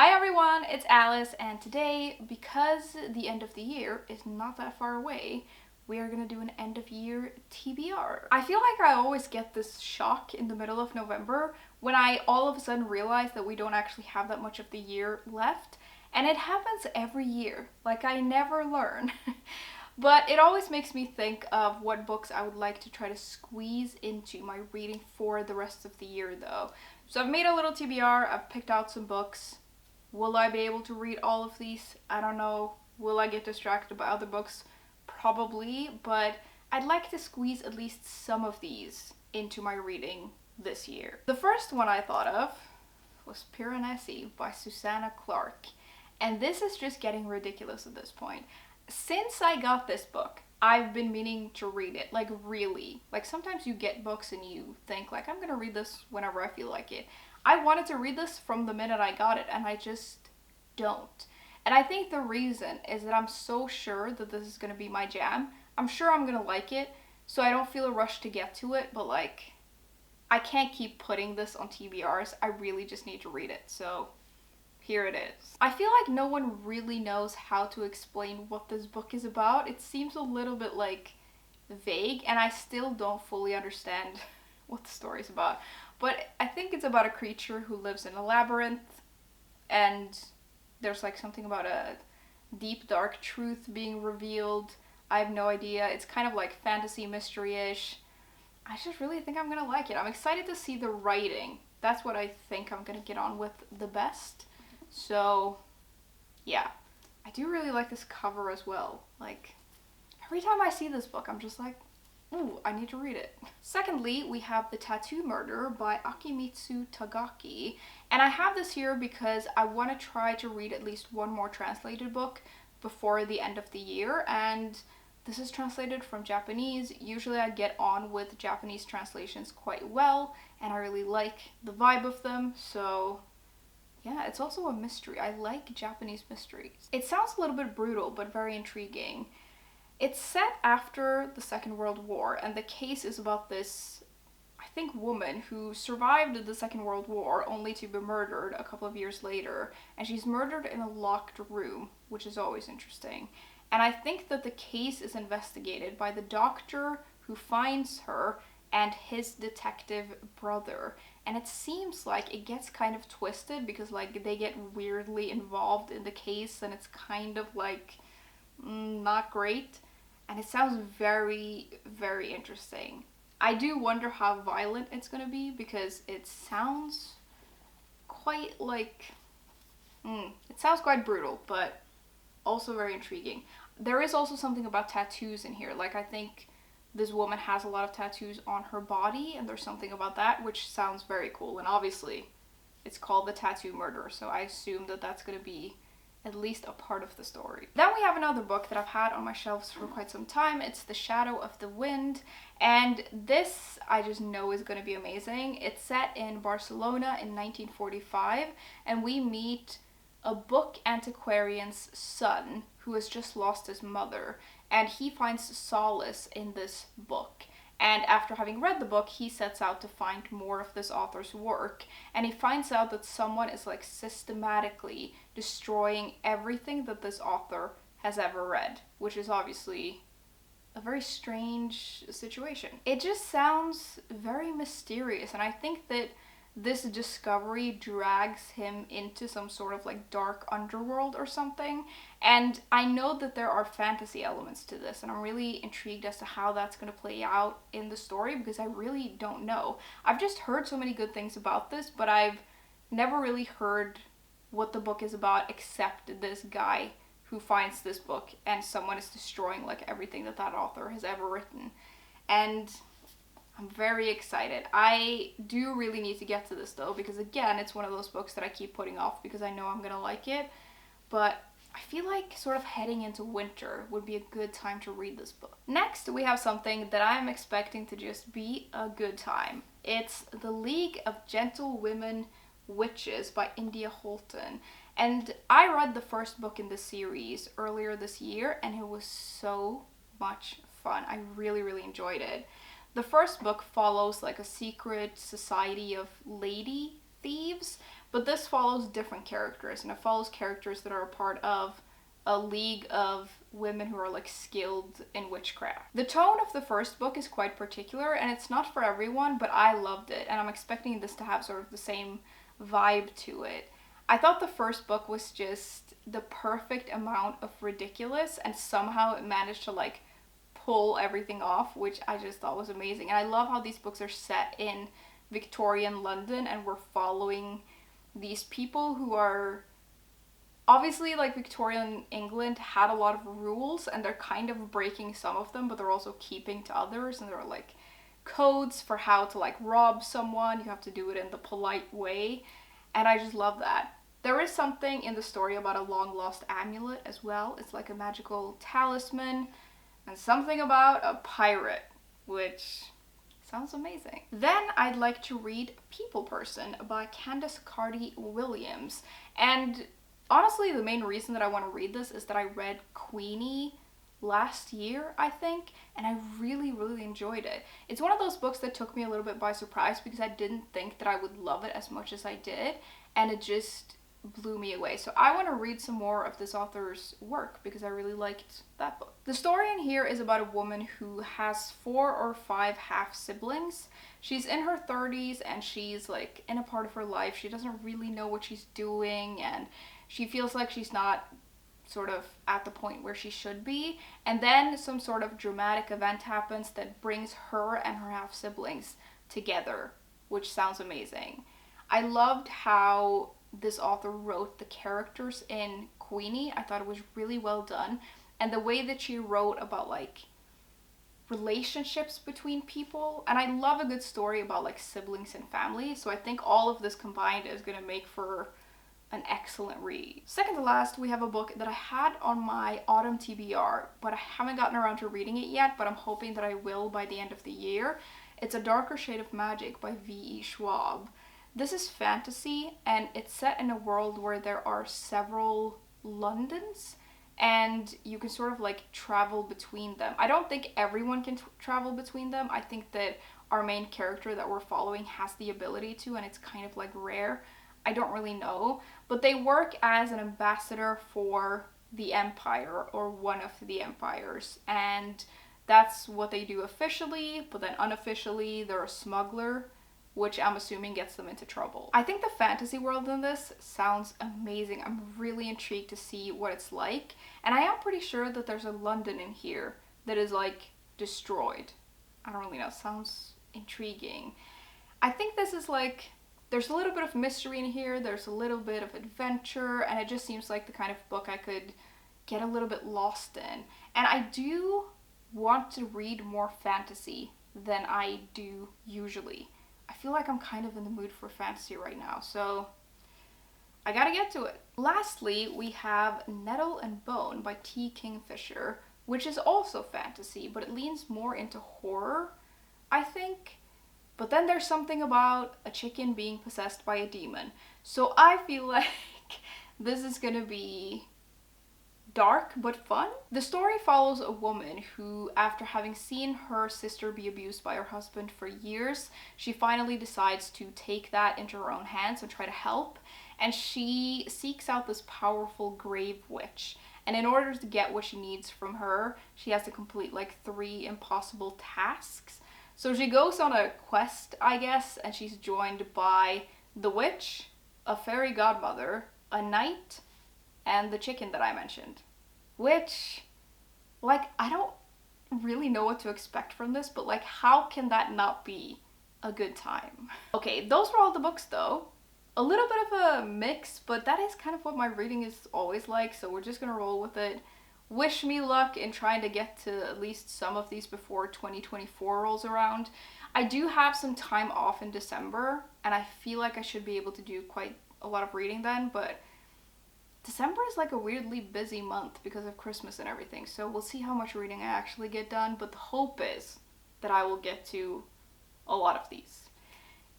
Hi everyone, it's Alice, and today, because the end of the year is not that far away, we are gonna do an end of year TBR. I feel like I always get this shock in the middle of November when I all of a sudden realize that we don't actually have that much of the year left, and it happens every year. Like, I never learn. But it always makes me think of what books I would like to try to squeeze into my reading for the rest of the year though. So I've made a little TBR, I've picked out some books. Will I be able to read all of these? I don't know. Will I get distracted by other books? Probably, but I'd like to squeeze at least some of these into my reading this year. The first one I thought of was Piranesi by Susanna Clarke. And this is just getting ridiculous at this point. Since I got this book, I've been meaning to read it, like really. Like sometimes you get books and you think like, I'm gonna read this whenever I feel like it. I wanted to read this from the minute I got it and I just don't. And I think the reason is that I'm so sure that this is gonna be my jam. I'm sure I'm gonna like it, so I don't feel a rush to get to it, but like, I can't keep putting this on TBRs. I really just need to read it, so here it is. I feel like no one really knows how to explain what this book is about. It seems a little bit like vague, and I still don't fully understand what the story is about. But I think it's about a creature who lives in a labyrinth, and there's like something about a deep dark truth being revealed. I have no idea. It's kind of like fantasy mystery-ish. I just really think I'm gonna like it. I'm excited to see the writing. That's what I think I'm gonna get on with the best. So, yeah. I do really like this cover as well. Like, every time I see this book, I'm just like, ooh, I need to read it. Secondly, we have The Tattoo Murder by Akimitsu Takagi. And I have this here because I want to try to read at least one more translated book before the end of the year. And this is translated from Japanese. Usually I get on with Japanese translations quite well, and I really like the vibe of them. So yeah, it's also a mystery. I like Japanese mysteries. It sounds a little bit brutal, but very intriguing. It's set after the Second World War, and the case is about this, I think, woman who survived the Second World War only to be murdered a couple of years later. And she's murdered in a locked room, which is always interesting. And I think that the case is investigated by the doctor who finds her and his detective brother. And it seems like it gets kind of twisted because like they get weirdly involved in the case, and it's kind of like not great. And it sounds very, very interesting. I do wonder how violent it's gonna be because it sounds quite like, it sounds quite brutal, but also very intriguing. There is also something about tattoos in here. Like, I think this woman has a lot of tattoos on her body, and there's something about that which sounds very cool. And obviously, it's called The Tattoo Murder, so I assume that that's gonna be at least a part of the story. Then we have another book that I've had on my shelves for quite some time. It's The Shadow of the Wind, and this I just know is going to be amazing. It's set in Barcelona in 1945, and we meet a book antiquarian's son who has just lost his mother, and he finds solace in this book. And after having read the book, he sets out to find more of this author's work. And he finds out that someone is like systematically destroying everything that this author has ever read, which is obviously a very strange situation. It just sounds very mysterious, and I think that this discovery drags him into some sort of like dark underworld or something. And I know that there are fantasy elements to this, and I'm really intrigued as to how that's going to play out in the story because I really don't know. I've just heard so many good things about this, but I've never really heard what the book is about except this guy who finds this book and someone is destroying like everything that that author has ever written. And I'm very excited. I do really need to get to this though, because again, it's one of those books that I keep putting off because I know I'm gonna like it, but I feel like sort of heading into winter would be a good time to read this book. Next, we have something that I'm expecting to just be a good time. It's The League of Gentlewoman Witches by India Holton. And I read the first book in the series earlier this year, and it was so much fun. I really, really enjoyed it. The first book follows like a secret society of lady thieves, but this follows different characters, and it follows characters that are a part of a league of women who are like skilled in witchcraft. The tone of the first book is quite particular, and it's not for everyone, but I loved it, and I'm expecting this to have sort of the same vibe to it. I thought the first book was just the perfect amount of ridiculous, and somehow it managed to like pull everything off, which I just thought was amazing. And I love how these books are set in Victorian London, and we're following these people who are obviously, like, Victorian England had a lot of rules, and they're kind of breaking some of them, but they're also keeping to others, and there are like codes for how to like rob someone. You have to do it in the polite way, and I just love that. There is something in the story about a long lost amulet as well. It's like a magical talisman, and something about a pirate, which sounds amazing. Then I'd like to read People Person by Candice Carty-Williams. And honestly, the main reason that I want to read this is that I read Queenie last year, I think, and I really, really enjoyed it. It's one of those books that took me a little bit by surprise because I didn't think that I would love it as much as I did, and it just blew me away. So I want to read some more of this author's work because I really liked that book. The story in here is about a woman who has 4 or 5 half siblings. She's in her 30s, and she's like in a part of her life she doesn't really know what she's doing, and she feels like she's not sort of at the point where she should be. And then some sort of dramatic event happens that brings her and her half siblings together, which sounds amazing. I loved how this author wrote the characters in Queenie. I thought it was really well done, and the way that she wrote about like relationships between people, and I love a good story about like siblings and family, so I think all of this combined is gonna make for an excellent read. Second to last, we have a book that I had on my autumn TBR, but I haven't gotten around to reading it yet, but I'm hoping that I will by the end of the year. It's A Darker Shade of Magic by V.E. Schwab. This is fantasy, and it's set in a world where there are several Londons, and you can sort of like travel between them. I don't think everyone can travel between them. I think that our main character that we're following has the ability to, and it's kind of like rare. I don't really know, but they work as an ambassador for the Empire, or one of the empires, and that's what they do officially, but then unofficially they're a smuggler, which I'm assuming gets them into trouble. I think the fantasy world in this sounds amazing. I'm really intrigued to see what it's like, and I am pretty sure that there's a London in here that is like destroyed. I don't really know, sounds intriguing. I think this is like, there's a little bit of mystery in here, there's a little bit of adventure, and it just seems like the kind of book I could get a little bit lost in. And I do want to read more fantasy than I do usually. I feel like I'm kind of in the mood for fantasy right now, so I gotta get to it. Lastly, we have Nettle and Bone by T. Kingfisher, which is also fantasy, but it leans more into horror, I think. But then there's something about a chicken being possessed by a demon. So I feel like this is gonna be dark but fun. The story follows a woman who, after having seen her sister be abused by her husband for years, she finally decides to take that into her own hands and try to help. And she seeks out this powerful grave witch. And in order to get what she needs from her, she has to complete like 3 impossible tasks. So she goes on a quest, I guess, and she's joined by the witch, a fairy godmother, a knight, and the chicken that I mentioned. Which, like, I don't really know what to expect from this, but like, how can that not be a good time? Okay, those were all the books though. A little bit of a mix, but that is kind of what my reading is always like, so we're just gonna roll with it. Wish me luck in trying to get to at least some of these before 2024 rolls around. I do have some time off in December, and I feel like I should be able to do quite a lot of reading then, but December is like a weirdly busy month because of Christmas and everything, so we'll see how much reading I actually get done, but the hope is that I will get to a lot of these.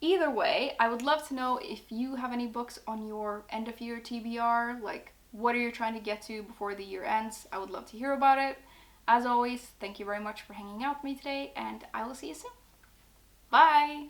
Either way, I would love to know if you have any books on your end of year TBR, like what are you trying to get to before the year ends? I would love to hear about it. As always, thank you very much for hanging out with me today, and I will see you soon. Bye!